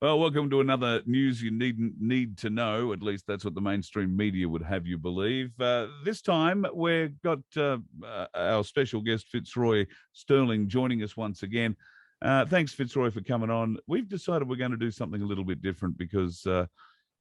Well, welcome to another news you needn't need to know. At least that's what the mainstream media would have you believe. This time we've got our special guest Fitzroy Sterling joining us once again. Thanks, Fitzroy, for coming on. We've decided we're going to do something a little bit different because,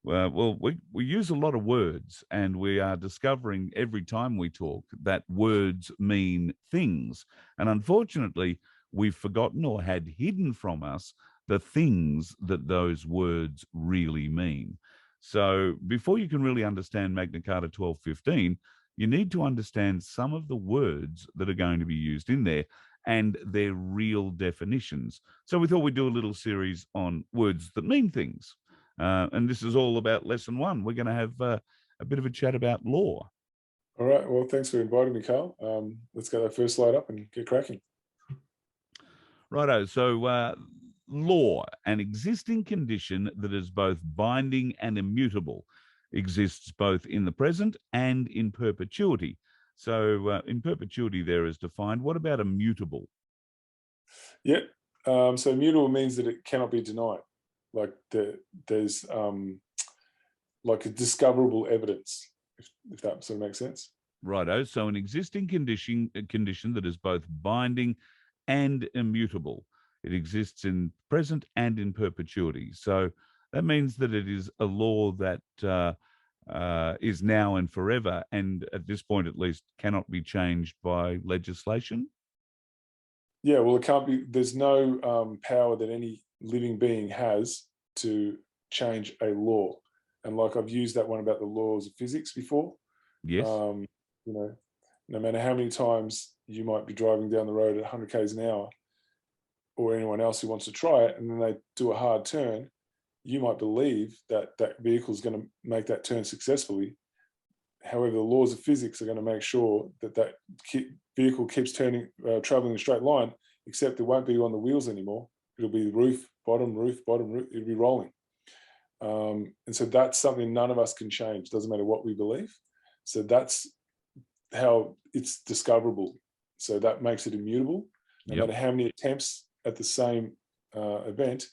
we use a lot of words, and we are discovering every time we talk that words mean things. And unfortunately, we've forgotten or had hidden from us the things that those words really mean. So before you can really understand Magna Carta 1215, you need to understand some of the words that are going to be used in there and their real definitions. So we thought we'd do a little series on words that mean things. And this is all about lesson one. We're going to have a bit of a chat about law. All right. Well, thanks for inviting me, Carl. Let's get that first slide up and get cracking. Righto. So law, an existing condition that is both binding and immutable, exists both in the present and in perpetuity. So in perpetuity there is defined. What about immutable? Yeah. So immutable means that it cannot be denied. Like there's like a discoverable evidence, if that sort of makes sense. Righto. So an existing condition that is both binding and immutable. It exists in present and in perpetuity. So that means that it is a law that is now and forever, and at this point at least cannot be changed by legislation. Yeah, well, it can't be. There's no power that any living being has to change a law. And like I've used that one about the laws of physics before. Yes. You know, no matter how many times you might be driving down the road at 100 k's an hour, or anyone else who wants to try it, and then they do a hard turn, you might believe that that vehicle is going to make that turn successfully. However, the laws of physics are going to make sure that that vehicle keeps turning, traveling in a straight line, except it won't be on the wheels anymore. It'll be roof, bottom, roof, bottom, roof. It'll be rolling. And so that's something none of us can change. Doesn't matter what we believe. So that's how it's discoverable. So that makes it immutable. No matter how many attempts at the same event,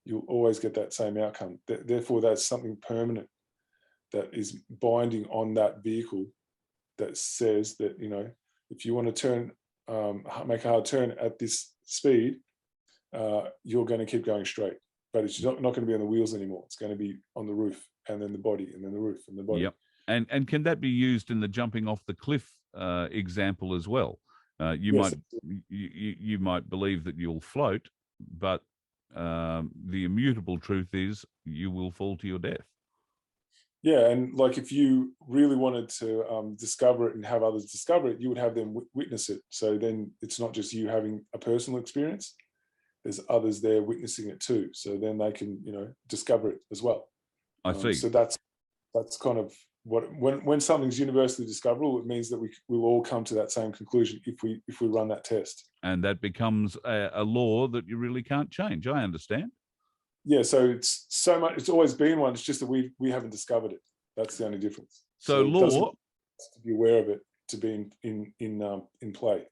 you'll always get that same outcome. Therefore, that's something permanent that is binding on that vehicle, that says that, you know, if you want to turn, make a hard turn at this speed, you're going to keep going straight, but it's not going to be on the wheels anymore. It's going to be on the roof, and then the body, and then the roof, and the body. Yep. And can that be used in the jumping off the cliff example as well? You might believe that you'll float, but the immutable truth is you will fall to your death. Yeah, and like if you really wanted to discover it and have others discover it, you would have them witness it. So then it's not just you having a personal experience. There's others there witnessing it too. So then they can, you know, discover it as well. I see. So that's kind of what, when something's universally discoverable, it means that we will all come to that same conclusion if we run that test. And that becomes a law that you really can't change. I understand. Yeah, so it's so much. It's always been one. It's just that we haven't discovered it. That's the only difference. So law, to be aware of it, to be in play.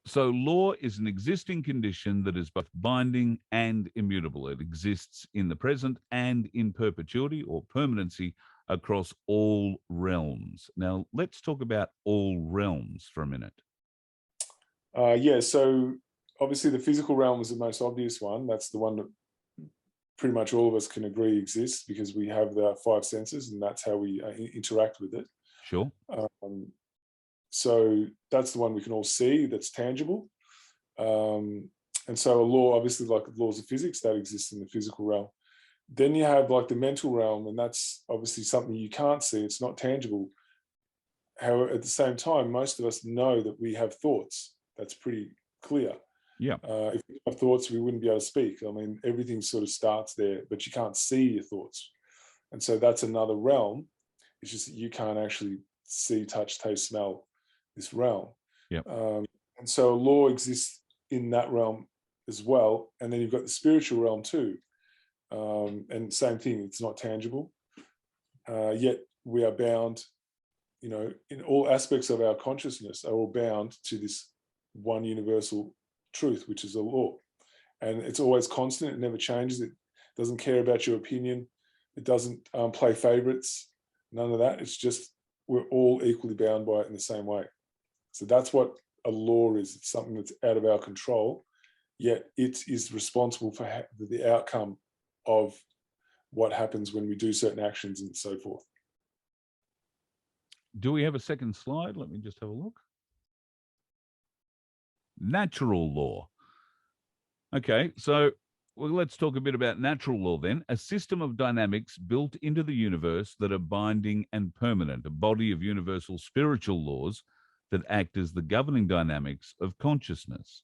So law is an existing condition that is both binding and immutable. It exists in the present and in perpetuity or permanency across all realms. Now, let's talk about all realms for a minute. Yeah, so obviously the physical realm is the most obvious one. That's the one that pretty much all of us can agree exists, because we have the 5 senses, and that's how we interact with it. Sure. So that's the one we can all see, that's tangible. And so a law, obviously, like laws of physics, that exists in the physical realm. Then you have like the mental realm, and that's obviously something you can't see. It's not tangible. However, at the same time, most of us know that we have thoughts. That's pretty clear. Yeah. If we have thoughts, we wouldn't be able to speak. I mean, everything sort of starts there, but you can't see your thoughts. And so that's another realm. It's just that you can't actually see, touch, taste, smell this realm. Yeah. And so law exists in that realm as well. And then you've got the spiritual realm too. And same thing, it's not tangible. Yet we are bound, you know, in all aspects of our consciousness are all bound to this one universal truth, which is a law. And it's always constant, it never changes. doesn't care about your opinion. It doesn't play favorites, none of that. It's just we're all equally bound by it in the same way. So that's what a law is. It's something that's out of our control, yet it is responsible for the outcome of what happens when we do certain actions and so forth. Do we have a second slide? Let me just have a look. Natural law. Okay, so well, let's talk a bit about natural law then. A system of dynamics built into the universe that are binding and permanent, a body of universal spiritual laws that act as the governing dynamics of consciousness.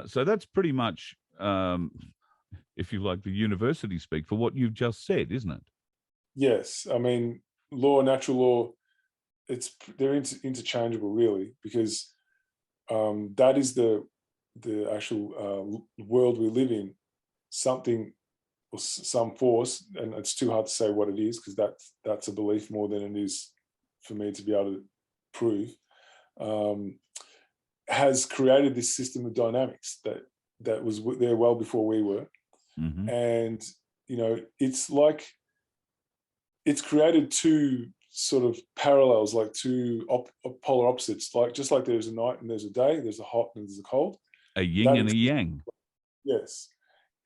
So that's pretty much, if you like, the university speak for what you've just said, isn't it? Yes, I mean, natural law, they're interchangeable really, because that is the actual world we live in. Something or some force, and it's too hard to say what it is because that's a belief more than it is for me to be able to prove, has created this system of dynamics that was there well before we were. Mm-hmm. And it's like it's created two sort of parallels, like two polar opposites, like just like there's a night and there's a day, there's a hot and there's a cold, a yin and a yang. Yes.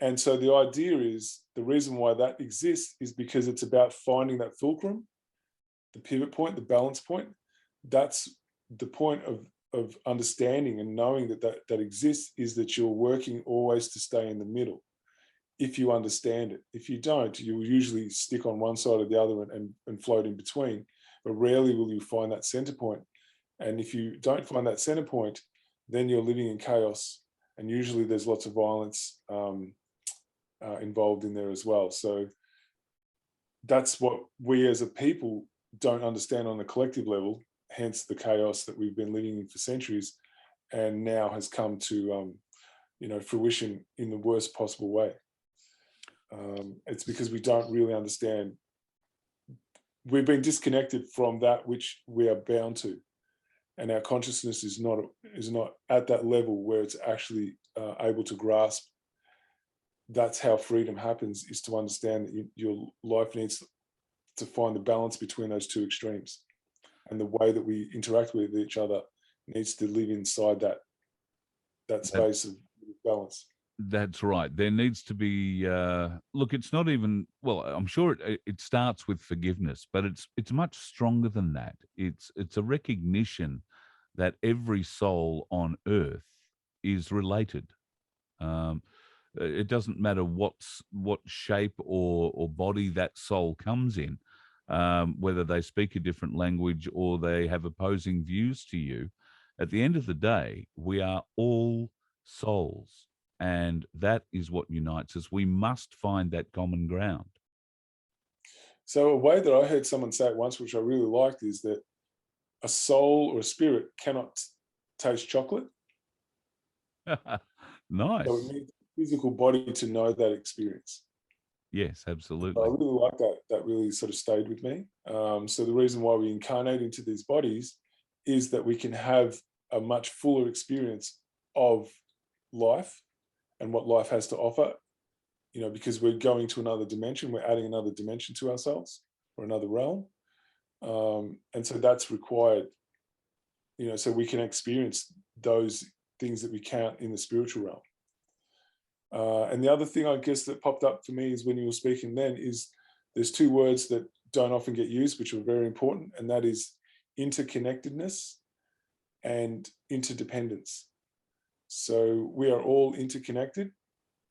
And so the idea is, the reason why that exists is because it's about finding that fulcrum, the pivot point, the balance point. That's the point of understanding and knowing that exists, is that you're working always to stay in the middle. If you understand it. If you don't, you'll usually stick on one side or the other and float in between, but rarely will you find that center point. And if you don't find that center point, then you're living in chaos. And usually there's lots of violence involved in there as well. So that's what we as a people don't understand on a collective level, hence the chaos that we've been living in for centuries and now has come to fruition in the worst possible way. It's because we don't really understand. We've been disconnected from that which we are bound to, and our consciousness is not at that level where it's actually able to grasp. That's how freedom happens, is to understand that your life needs to find the balance between those two extremes, and the way that we interact with each other needs to live inside that space of balance. That's right. There needs to be, look, it's not even, well, I'm sure it starts with forgiveness, but it's much stronger than that. It's a recognition that every soul on earth is related. It doesn't matter what shape or body that soul comes in, whether they speak a different language or they have opposing views to you. At the end of the day, we are all souls. And that is what unites us. We must find that common ground. So a way that I heard someone say it once, which I really liked, is that a soul or a spirit cannot taste chocolate. Nice. So it needs a physical body to know that experience. Yes, absolutely. So I really like that. That really sort of stayed with me. So the reason why we incarnate into these bodies is that we can have a much fuller experience of life and what life has to offer, because we're going to another dimension, we're adding another dimension to ourselves or another realm. And so that's required, so we can experience those things that we can't in the spiritual realm. And the other thing, I guess, that popped up for me is when you were speaking then, is there's two words that don't often get used, which are very important, and that is interconnectedness and interdependence. So we are all interconnected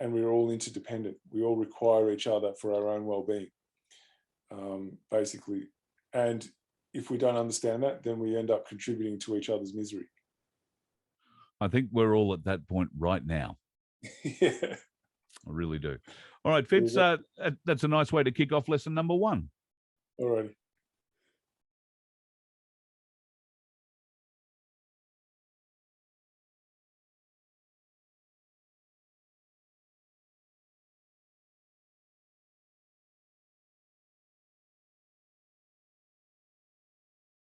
and we're all interdependent. We all require each other for our own well-being, basically. And if we don't understand that, then we end up contributing to each other's misery. I think we're all at that point right now. Yeah. I really do. All right, Fitz, that's a nice way to kick off lesson number 1. All righty.